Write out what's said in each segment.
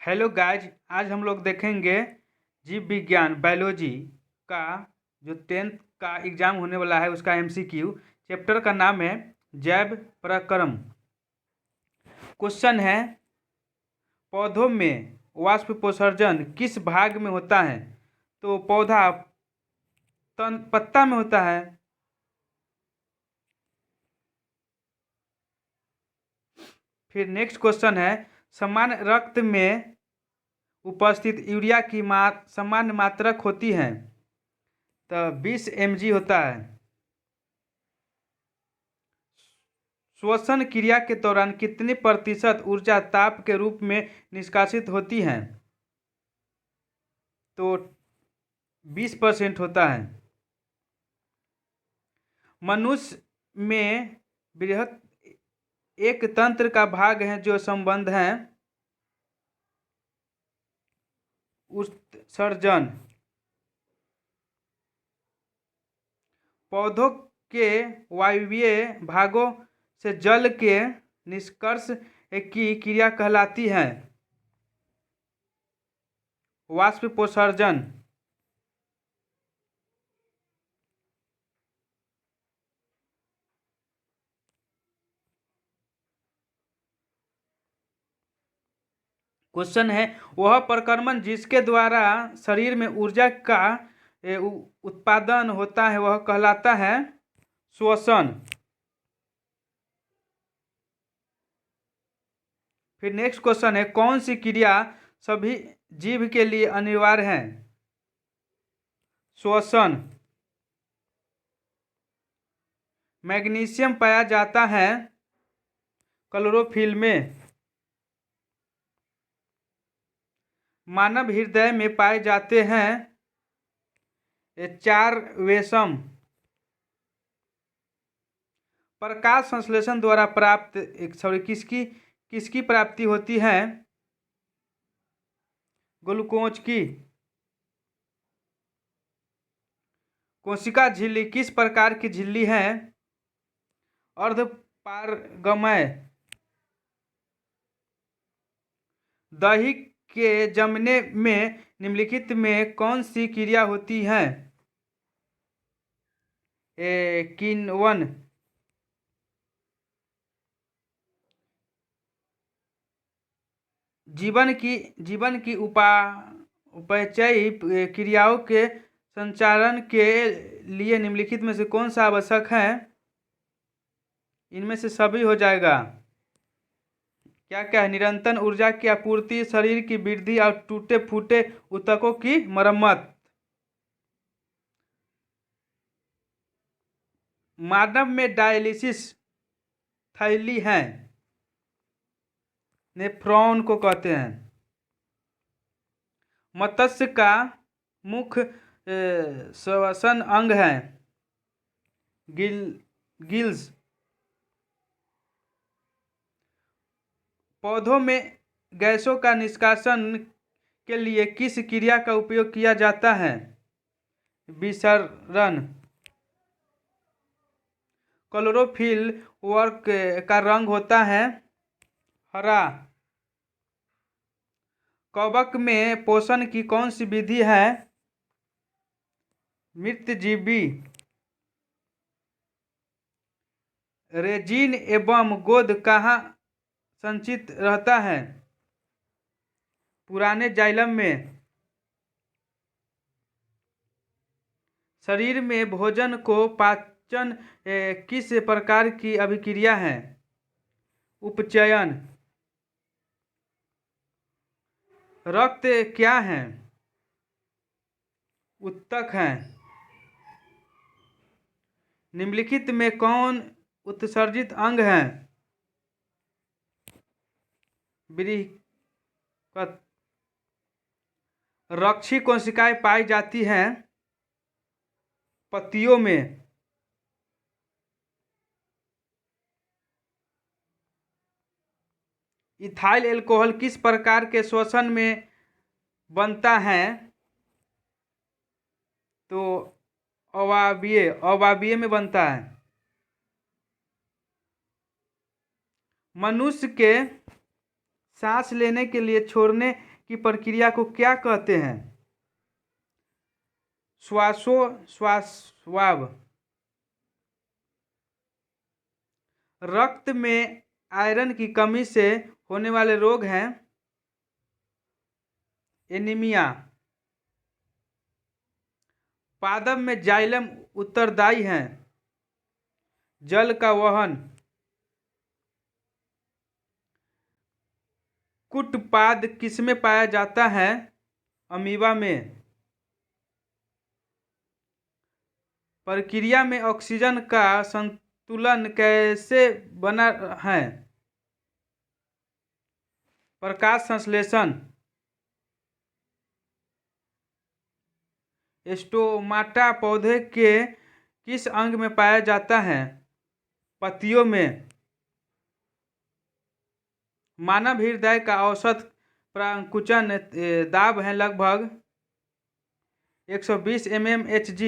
Hello guys, आज हम लोग देखेंगे जीव विज्ञान बायोलॉजी का जो 10th का एग्ज़ाम होने वाला है उसका एमसीक्यू। चैप्टर का नाम है जैव प्रक्रम। क्वेश्चन है, पौधों में वाष्पोत्सर्जन किस भाग में होता है? तो पौधा पत्ता में होता है। फिर नेक्स्ट क्वेश्चन है, सामान्य रक्त में उपस्थित यूरिया की सामान्य मात्रक होती है तो 20 mg होता है। श्वसन क्रिया के दौरान कितने प्रतिशत ऊर्जा ताप के रूप में निष्कासित होती है? तो 20% होता है। मनुष्य में बृहत एक तंत्र का भाग है जो संबंध है उत्सर्जन। पौधों के वायवीय भागों से जल के निष्कर्ष की क्रिया कहलाती है वाष्पोत्सर्जन। क्वेश्चन है, वह प्रक्रमण जिसके द्वारा शरीर में ऊर्जा का उत्पादन होता है वह कहलाता है श्वसन। फिर नेक्स्ट क्वेश्चन है, कौन सी क्रिया सभी जीव के लिए अनिवार्य है? श्वसन। मैग्नीशियम पाया जाता है क्लोरोफिल में। मानव हृदय में पाए जाते हैं 4 वेशम। प्रकाश संश्लेषण द्वारा प्राप्त किसकी प्राप्ति होती है? ग्लूकोज की। कोशिका झिल्ली किस प्रकार की झिल्ली है? अर्धपारगमय। दही के जमने में निम्नलिखित में कौन सी क्रिया होती है? किण्वन। जीवन की उपापचयी क्रियाओं के संचालन के लिए निम्नलिखित में से कौन सा आवश्यक है? इनमें से सभी हो जाएगा। क्या क्या है? निरंतर ऊर्जा की आपूर्ति, शरीर की वृद्धि और टूटे फूटे ऊतकों की मरम्मत। मानव में डायलिसिस थैली है, नेफ्रॉन को कहते हैं। मत्स्य का मुख्य श्वसन अंग है गिल्स। पौधों में गैसों का निष्कासन के लिए किस क्रिया का उपयोग किया जाता है? विसरण। क्लोरोफिल वर्क का रंग होता है हरा। कवक में पोषण की कौन सी विधि है? मृतजीवी। रेजिन एवं गोंद कहाँ संचित रहता है? पुराने जाइलम में। शरीर में भोजन को पाचन किस प्रकार की अभिक्रिया है? उपचयन। रक्त क्या है? उत्तक है। निम्नलिखित में कौन उत्सर्जित अंग है? बृहत। रक्षी कोशिकाएं पाई जाती हैं पत्तियों में। इथाइल अल्कोहल किस प्रकार के श्वसन में बनता है? तो अवायवीय में बनता है। मनुष्य के सांस लेने के लिए छोड़ने की प्रक्रिया को क्या कहते हैं? श्वासोच्छ्वास। रक्त में आयरन की कमी से होने वाले रोग हैं एनीमिया। पादप में जाइलम उत्तरदायी है जल का वहन। कुटपाद किसमें पाया जाता है? अमीबा में। प्रक्रिया में ऑक्सीजन का संतुलन कैसे बना है? प्रकाश संश्लेषण। स्टोमाटा पौधे के किस अंग में पाया जाता है? पत्तियों में। मानव हृदय का औसत प्रकुंचन दाब है लगभग 120 mmHg।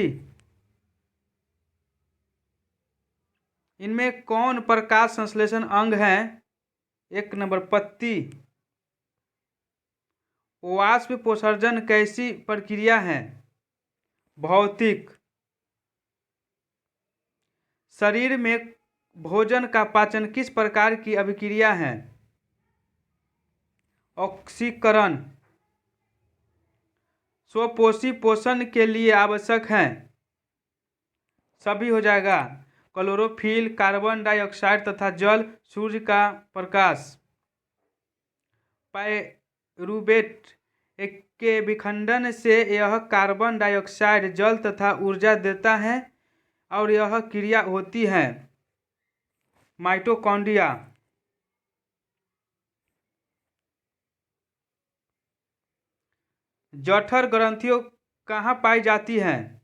इनमें कौन प्रकाश संश्लेषण अंग है? 1 नंबर पत्ती। वाष्प पोषण कैसी प्रक्रिया है? भौतिक। शरीर में भोजन का पाचन किस प्रकार की अभिक्रिया है? ऑक्सीकरण। स्वपोषी पोषण के लिए आवश्यक है? सभी हो जाएगा। क्लोरोफिल, कार्बन डाइऑक्साइड तथा जल, सूर्य का प्रकाश। पायरुवेट के विखंडन से यह कार्बन डाइऑक्साइड, जल तथा ऊर्जा देता है और यह क्रिया होती है माइटोकॉन्ड्रिया। जठर ग्रंथियों कहाँ पाई जाती हैं?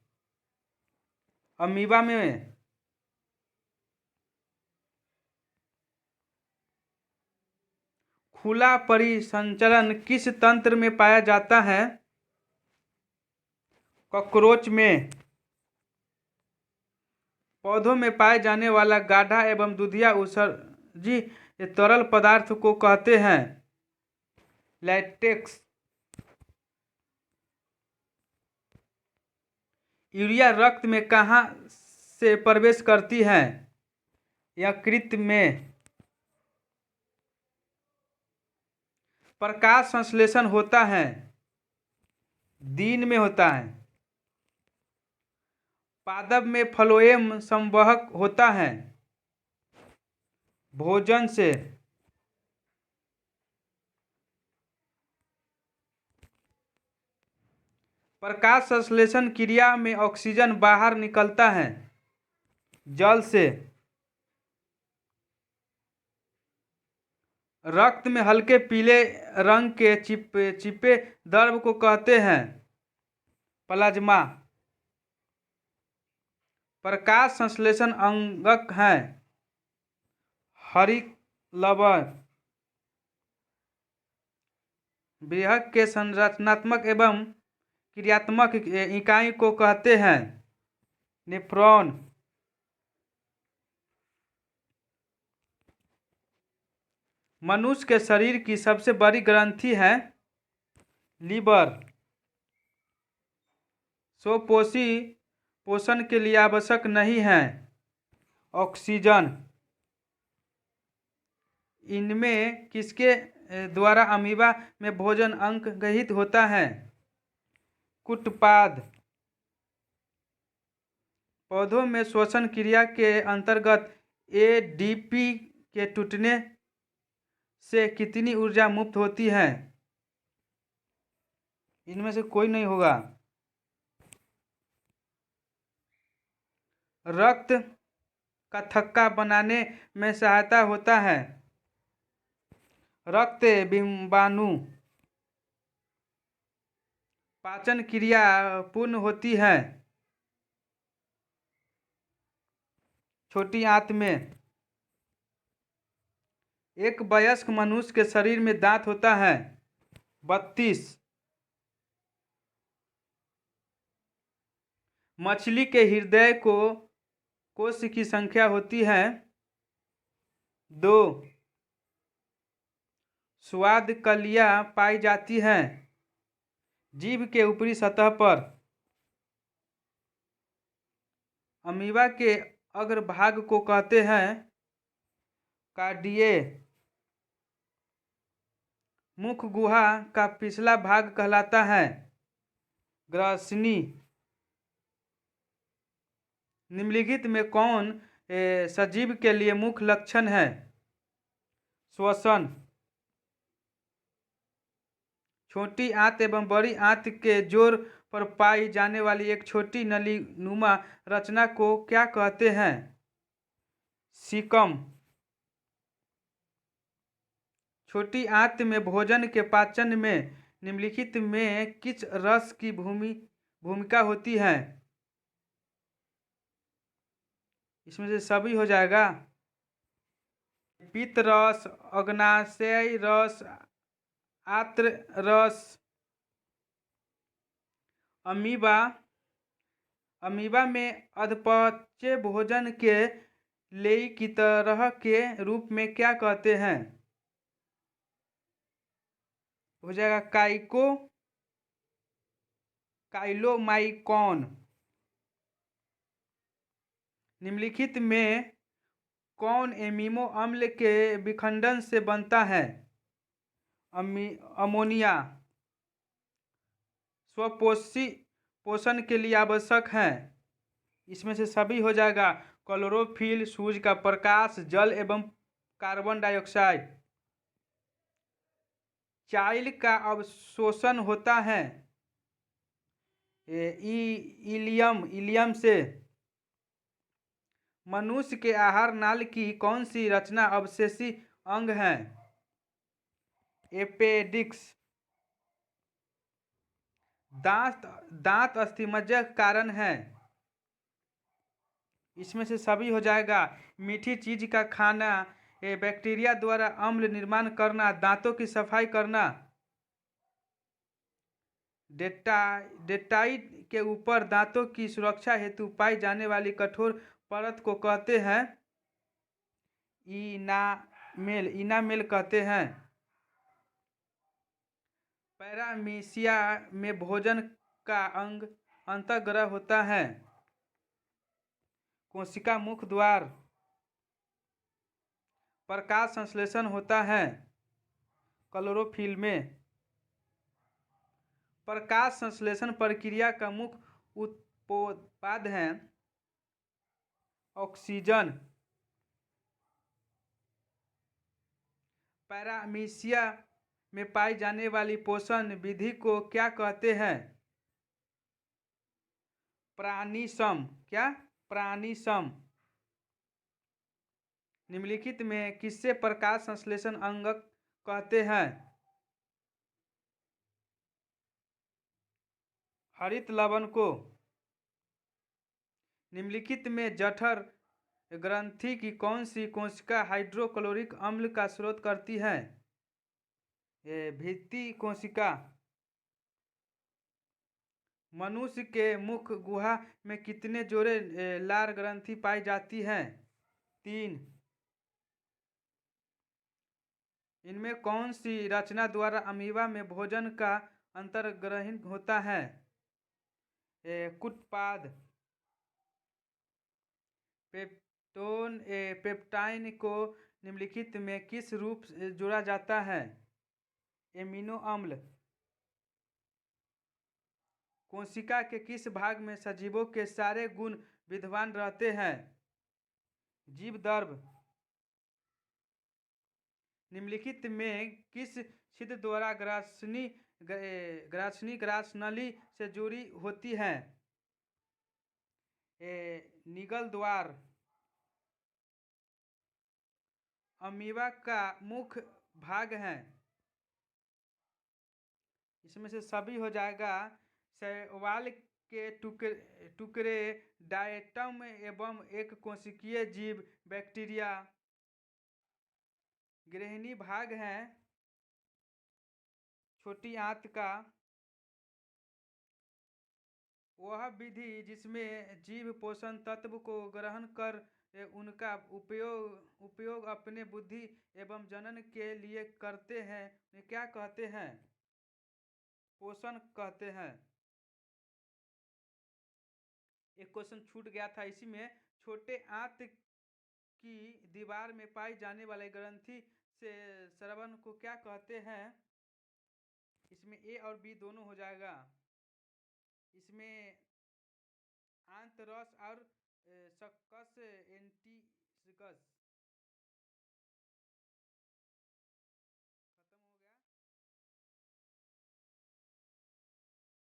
अमीबा में। खुला परिसंचरण किस तंत्र में पाया जाता है? कॉकरोच में। पौधों में पाए जाने वाला गाढ़ा एवं दूधिया उत्सर्जी तरल पदार्थ को कहते हैं लैटेक्स। यूरिया रक्त में कहाँ से प्रवेश करती है? यकृत में। प्रकाश संश्लेषण होता है दिन में होता है। पादप में फ्लोएम संवहक होता है भोजन से। प्रकाश संश्लेषण क्रिया में ऑक्सीजन बाहर निकलता है जल से। रक्त में हल्के पीले रंग के चिपे द्रव को कहते हैं प्लाज्मा। प्रकाश संश्लेषण अंगक है हरित लवण। बृहद के संरचनात्मक एवं क्रियात्मक इकाई को कहते हैं नेफ्रॉन। मनुष्य के शरीर की सबसे बड़ी ग्रंथि है लीवर। स्वपोषी पोषण के लिए आवश्यक नहीं है ऑक्सीजन। इनमें किसके द्वारा अमीबा में भोजन अंग गहित होता है? कुटपाद। पौधों में श्वसन क्रिया के अंतर्गत एडीपी के टूटने से कितनी ऊर्जा मुक्त होती है? इनमें से कोई नहीं होगा। रक्त का थक्का बनाने में सहायता होता है रक्त बिंबाणु। पाचन क्रिया पूर्ण होती है छोटी आंत में। एक वयस्क मनुष्य के शरीर में दांत होता है 32। मछली के हृदय को कोश की संख्या होती है 2। स्वाद कलियां पाई जाती हैं। जीभ के ऊपरी सतह पर अमीबा के अग्रभाग को कहते हैं कार्डिये। मुख गुहा का पिछला भाग कहलाता है ग्रासनी। निम्नलिखित में कौन सजीव के लिए मुख्य लक्षण है? श्वसन। छोटी आंत एवं बड़ी आंत के जोड़ पर पाई जाने वाली एक छोटी नलीनुमा रचना को क्या कहते हैं? सीकम। छोटी आंत में भोजन के पाचन में निम्नलिखित में किस रस की भूमिका होती है? इसमें से सभी हो जाएगा। पित्त रस, अग्नाशय रस, आत्र रस। अमीबा में अधपचे भोजन के लेई की तरह के रूप में क्या कहते हैं? हो जाएगा काइलोमाइकॉन। निम्नलिखित में कौन एमिनो अम्ल के विखंडन से बनता है? अमोनिया। स्वपोषी पोषण के लिए आवश्यक है। इसमें से सभी हो जाएगा। क्लोरोफिल, सूर्य का प्रकाश, जल एवं कार्बन डाइऑक्साइड। चाइल्ड का अवशोषण होता है इलियम से। मनुष्य के आहार नाल की कौन सी रचना अवशेषी अंग है? एपेडिक्स। दांत अस्थिमज्जा का कारण है। इसमें से सभी हो जाएगा। मीठी चीज का खाना, बैक्टीरिया द्वारा अम्ल निर्माण करना, दांतों की सफाई करना। डेटाइट के ऊपर दांतों की सुरक्षा हेतु पाई जाने वाली कठोर परत को कहते हैं इनामेल कहते हैं। पैरामीशिया में भोजन का अंग अंतःग्रह होता है। कोशिका मुख द्वार। प्रकाश संश्लेषण होता है क्लोरोफिल में। प्रकाश संश्लेषण प्रक्रिया का मुख्य उत्पाद है ऑक्सीजन। पैरामीशिया में पाई जाने वाली पोषण विधि को क्या कहते हैं? प्राणिसम। क्या? प्राणिसम। निम्नलिखित में किससे प्रकाश संश्लेषण अंगक कहते हैं? हरित लवण को। निम्नलिखित में जठर ग्रंथि की कौन सी कोशिका हाइड्रोक्लोरिक अम्ल का स्रोत करती है? भित्ति कोशिका। मनुष्य के मुख गुहा में कितने जोड़े लार ग्रंथि पाई जाती हैं? 3। इनमें कौन सी रचना द्वारा अमीबा में भोजन का अंतर्ग्रहण होता है? कुटपाद। पेप्टाइन को निम्नलिखित में किस रूप से जोड़ा जाता है? एमिनो अम्ल। कोशिका के किस भाग में सजीवों के सारे गुण विद्यमान रहते हैं? जीवदर्भ। निम्नलिखित में किस छिद्र द्वारा ग्रासनली से जुड़ी होती है? निगल द्वार। अमीबा का मुख्य भाग है। इसमें से सभी हो जाएगा। शैवाल के टुकड़े डायटम एवं एक कोशिकीय जीव बैक्टीरिया। गृहिणी भाग है छोटी आंत का वह विधि जिसमें जीव पोषण तत्व को ग्रहण कर उनका उपयोग अपने बुद्धि एवं जनन के लिए करते हैं, उन्हें क्या कहते हैं? पोषण कहते हैं। एक क्वेश्चन छूट गया था इसी में, छोटे आंत की दीवार में पाई जाने वाले ग्रंथि से श्रवण को क्या कहते हैं? इसमें ए और बी दोनों हो जाएगा। इसमें आंतरस और सकस एंटीसिकस